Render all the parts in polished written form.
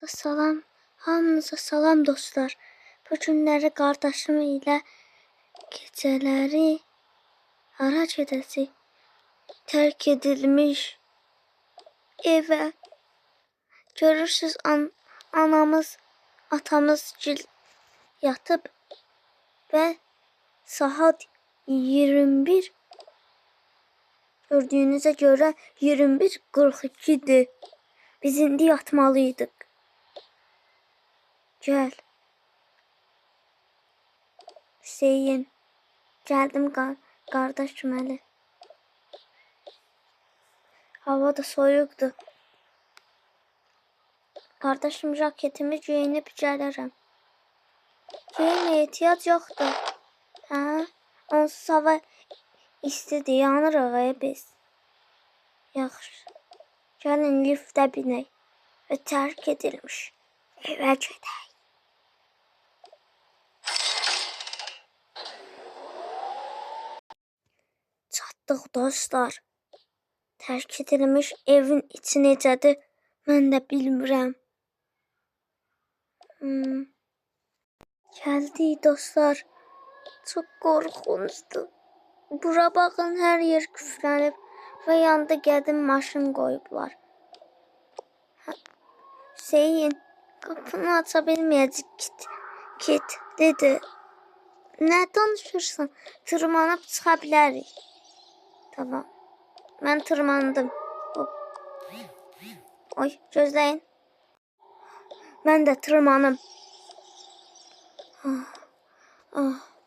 Salam, hamınıza salam dostlar. Bu günləri qardaşım ilə gecələri hara gedəcək? Tərk edilmiş evə. Görürsüz anamız, atamız gil yatıb və saat 21 gördüyünüzə görə 21:42-dir. Biz indi yatmalıydıq. Gel. Hüseyin. Geldim kardeşim Ali. Hava da soyuktu. Kardeşim raketimi giyinip gelirim. Giyinmeye ihtiyaç yoktu. Ha? Onsuz hava istedi. Yanırıq biz. Yaxşı. Gəlin liftə binək. Və tərk edilmiş evə gedək. Çatdıq dostlar. Tərk edilmiş evin içi necədir? Mən də bilmirəm. Gəldik dostlar. Çox qorxunuzdur. Bura baxın, hər yer küflənib və yanında qədim maşın qoyublar. Hüseyin, qapını aça bilməyəcək kit dedi. Nə danışırsan? Tırmanıb çıxa bilərik. Tamam. Mən tırmandım. Oy, gözləyin. Mən də tırmanım.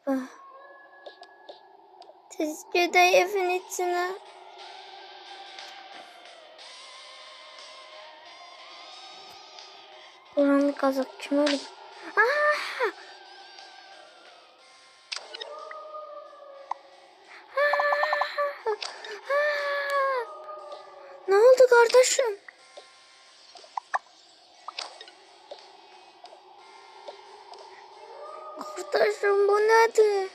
Be. Tez gedək evin içinə. Buranı qazaq kim ölüb? Ne oldu kardeşim? Kardeşim bu nedir?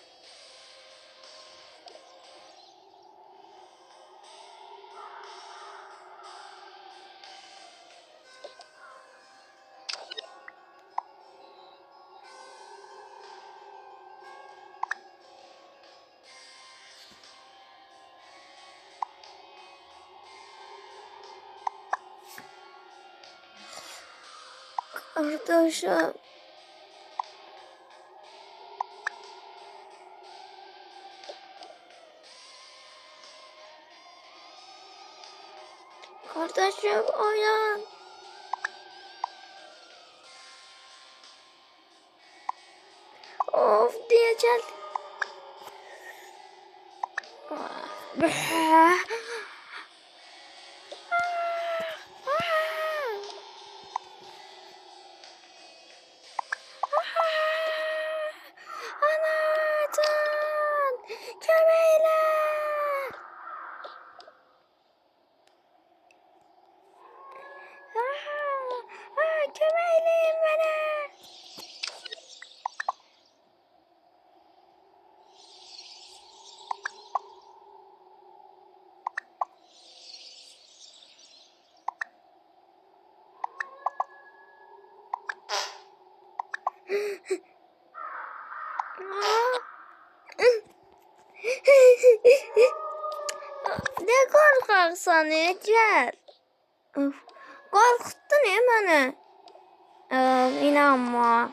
Kardeşim. Kardeşim uyan. Of diye gel. Anacan, kömeyle. Kömeyleyin bana. Ne korkaksan gel. Korkuttun ya beni. İnanma.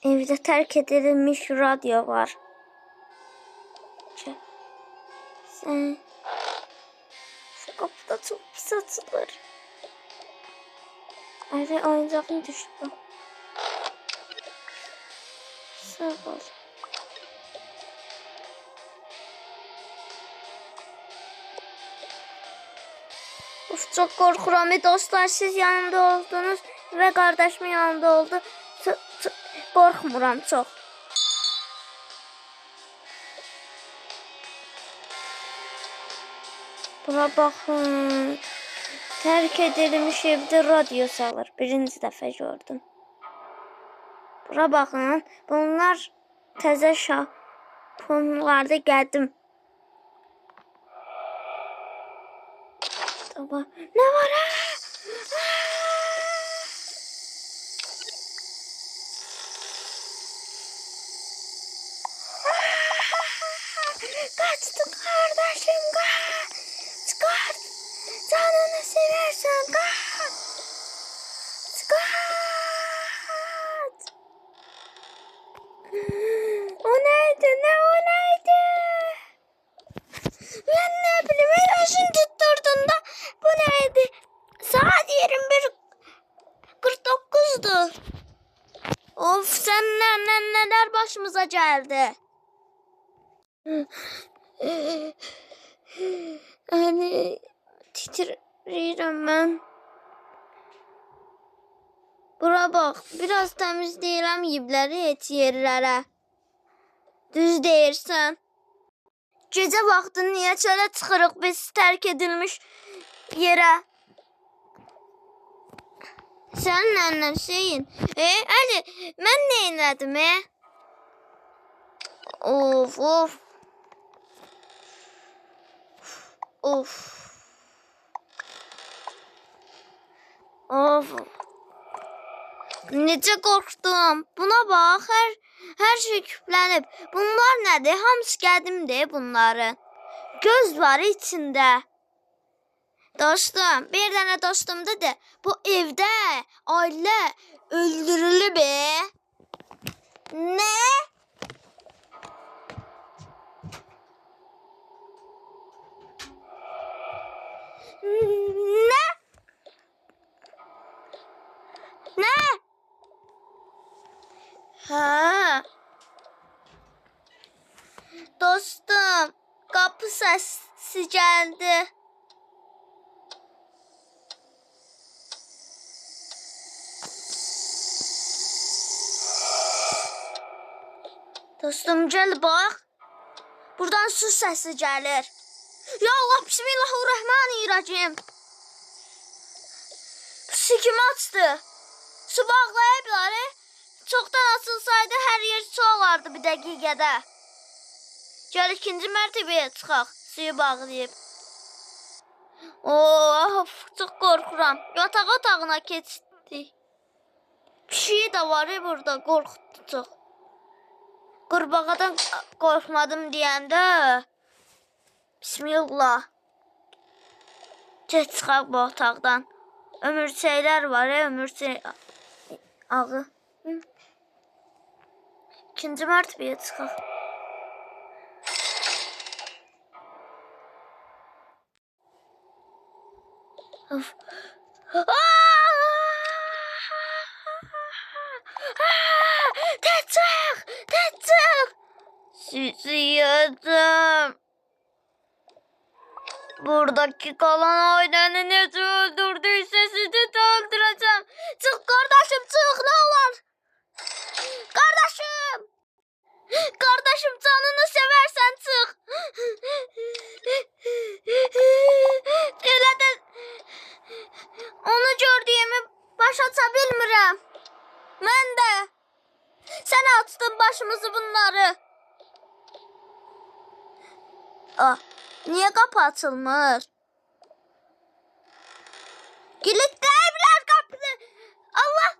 Evde terk edilmiş radyo var. Sen şu kapıda çok pis açılır. Ay oyuncağım düştü. Sağ ol. Of, çok korkuram dostlar, siz yanımda oldunuz ve kardeşim yanımda oldu. Korkmuram çok. Buna bakın. Terk edilmiş evde radyo salır. Birinci dəfə gördüm. Buna bakın. Bunlar təzə şaponlarda qədim. Baba, ne var ha? Kaçtı kardeşim, kaç. Kaç. Canını seversen kaç. Kaç. O neydi? Ne o neydi? Ben ne bileyim, Eloş'un tutturdun da bu neydi? Saat 21:49'du. Of, senden neler başımıza geldi. Hani titriyorum ben. Bura bak, biraz temizleyirəm yibləri et yerlərə. Düz deyirsən. Gecə vaxtı niyə çölə çıxırıq biz tərk edilmiş yerə? Sən nə şeyin? Hadi, mən nə elədim, Of, of. Of. Of. Necə qorxdum. Buna bax, hər şey küplənib. Bunlar nədir? Hamısı qədimdir bunların. Göz var içində. Dostum, bir dənə dostum dedi, bu evdə ailə öldürülüb. Nə? Nə? Nə? Hə. Dostum, qapı səsi gəldi. Dostum, gəl bax. Buradan su səsi gəlir. Ya Allah, bismillahirrahmanirrahim. Su kim açdı? Su bağlayıblar. Çoxdan açılsaydı hər yer su olardı bir dəqiqədə. Gəl ikinci mərtəbəyə çıxaq. Suyu bağlayıb. Of, çox qorxuram. Yataq otağına keçdik. Pişiyi də var burada, qorxutdu çox. Qurbağadan qorxmadım deyəndə. Bismillah. Gəl çıxaq bu otaqdan. Ömürçəklər var, ömürçək ağı. İkinci mərtəbəyə çıxaq. Of. Tək. Sizi yedim. Buradaki kalan aileni necə öldürdüysə sizi də öldürəcəm. Çıx qardaşım, çıx, nə olar? Qardaşım! Qardaşım, canını seversən çıx. Elə də onu gördüyümü başa bilmirəm. Mən də. Sən açdın başımızı bunları. Niyə qapı açılmır? Kilitləyiblər qapını. Allah!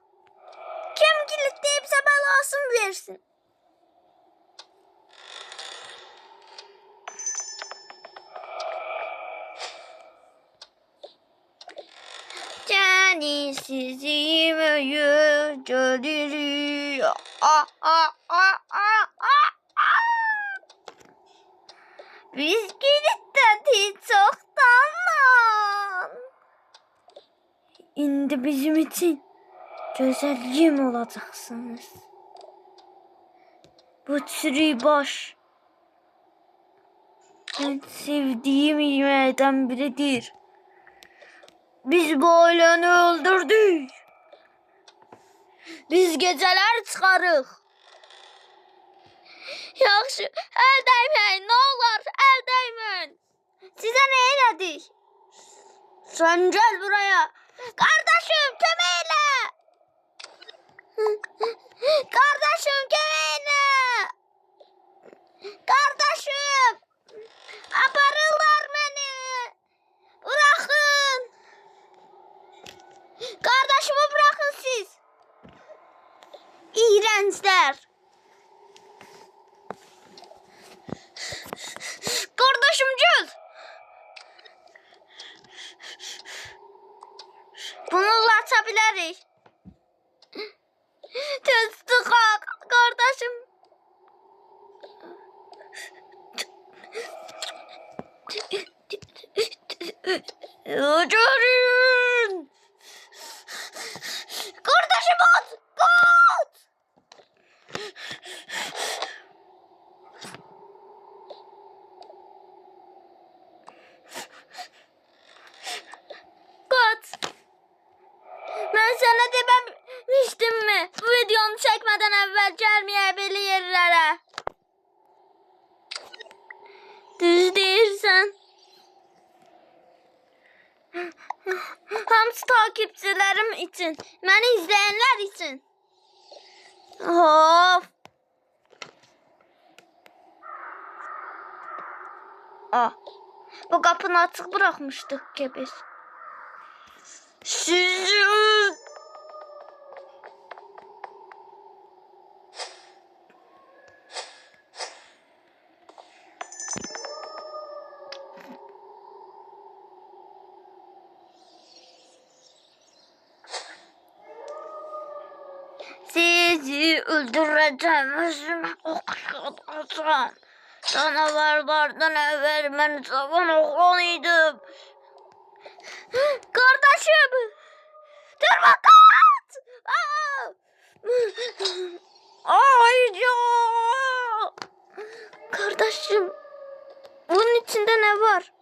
Kim kilitləyibsə bəlasını versin. Sizi yemeğe geliyor. Biz kilitledik çoktan. İndi bizim için güzel yem olacaksınız. Bu çürü baş en sevdiğim yemekten biridir. Biz bu aileni öldürdük. Biz geceler çıkarıq. Yaxşı, əl dəyməyin, nə olar, əl dəyməyin. Sizə nə elədik? Sən gəl buraya. Qardaşım, kömək elə. Qardaşım, kömək elə. Qardaşım, aparırlar məni. Bırakın. Bununla açabiliriz. Tez kalk kardeşim. Uçurun. Kardeşim at. Kaç. Kaç. Ben sana dememiştim mi? Bu videonu çekmeden evvel gelmeyebilir yerlere. Düz değilsen. Hamsi takipçilerim için. Beni izleyenler için. Of. Bu kapını açık bırakmıştık ki biz. Sizi... Sizi öldüreceğim, özüme okuyacağım. Canavarlardan evvel ben zaman oğlanıydım. Kardeşim! Durma kaç! Ay ya! Kardeşim, bunun içinde ne var?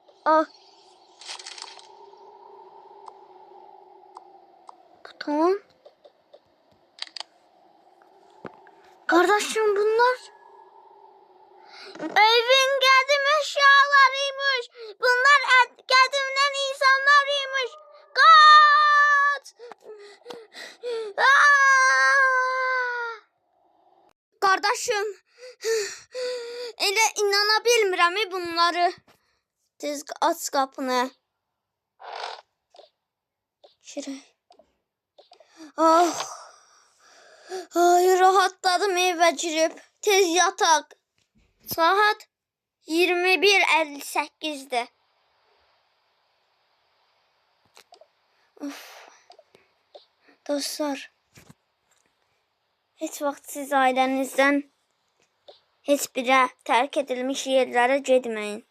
Buton. Kardeşim bunlar evin kadim eşyalarıymış. Bunlar kadimden insanlarıymış. Kaç! Kardeşim, elə inana bilmirəm bunları. Tez aç qapını. Şuraya. Ay, rahatladım evə girib. Tez yataq. Saat 21:58'dir. Dostlar, heç vaxt siz ailənizdən heç birə tərk edilmiş yerlərə getməyin.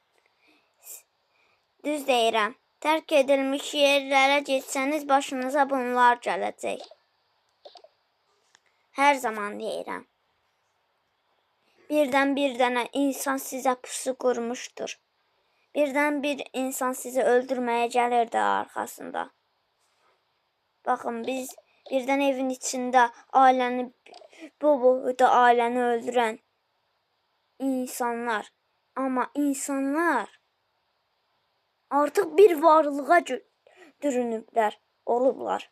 Düz deyirəm. Tərk edilmiş yerlərə getsəniz başınıza bunlar gələcək. Hər zaman deyirəm. Birdən bir dənə insan sizə pusu qurmuşdur. Birdən bir insan sizi öldürməyə gəlirdi arxasında. Baxın, biz birdən evin içində ailəni, bu boyda ailəni öldürən insanlar. Amma insanlar artıq bir varlığa dürünüblər, olublar.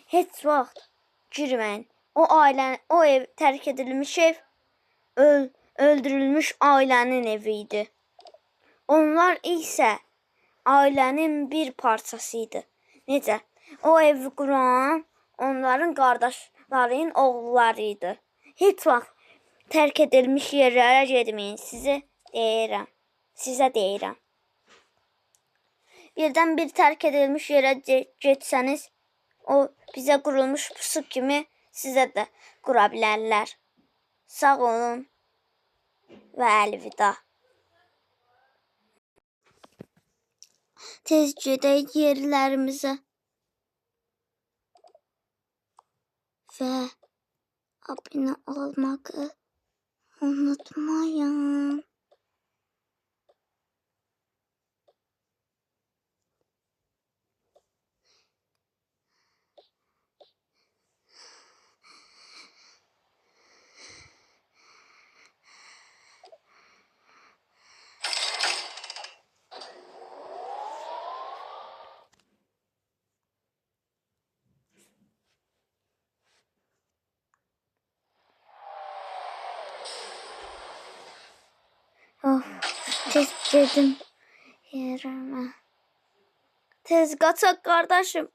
Heç vaxt girməyin. O ev tərk edilmiş ev, öldürülmüş ailənin eviydi. Onlar isə ailənin bir parçasıydı. Necə? O evi quran onların qardaşlarının oğullarıydı. Heç vaxt tərk edilmiş yerlərə getməyin. Sizə deyirəm. Birdən bir tərk edilmiş yerə getsəniz, o bizə qurulmuş pusu kimi sizə də qura bilərlər. Sağ olun və əlvida. Tez gedək yerlərimizə və abunə olmağı unutmayın. Tez gedim yerime. Tez kaçak kardeşim.